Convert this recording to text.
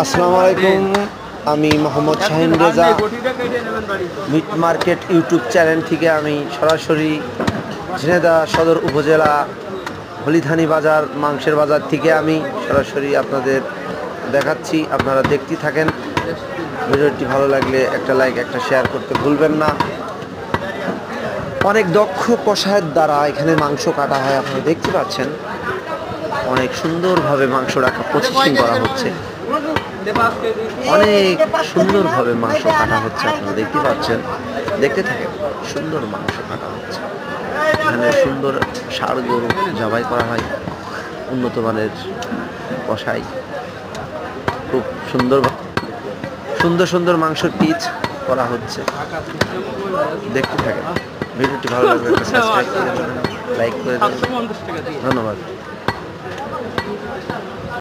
আসসালামু আলাইকুম, আমি Mohammad Shahin Reza. Meat market YouTube channel থেকে আমি সরাসরি ঝিনাইদহ সদর উপজেলা হলিধানি বাজার মাংসের বাজার থেকে আমি সরাসরি আপনাদের দেখাচ্ছি। আপনারা দেখতে থাকেন। ভিডিওটি ভালো লাগলে একটা লাইক, একটা শেয়ার করতে ভুলবেন না। অনেক দক্ষ কষায়ের দ্বারা এখানে মাংস কাটা হয়। আপনারা দেখতে পাচ্ছেন অনেক সুন্দরভাবে মাংস রাখা প্রসেসিং করা হচ্ছে। অনেক সুন্দরভাবে মাংস কাটা হচ্ছে, আপনারা দেখতে পাচ্ছেন। দেখতে থাকেন, সুন্দর মাংস কাটা হচ্ছে। এখানে সুন্দর ষাঁড় গরু জবাই করা হয়, উন্নত মানের কষাই। খুব সুন্দর সুন্দর সুন্দর মাংসের পিচ করা হচ্ছে। দেখতে থাকেন। ভিডিওটি ভালো লাগলে সাবস্ক্রাইব করে দেবেন, লাইক করে দেবেন। ধন্যবাদ।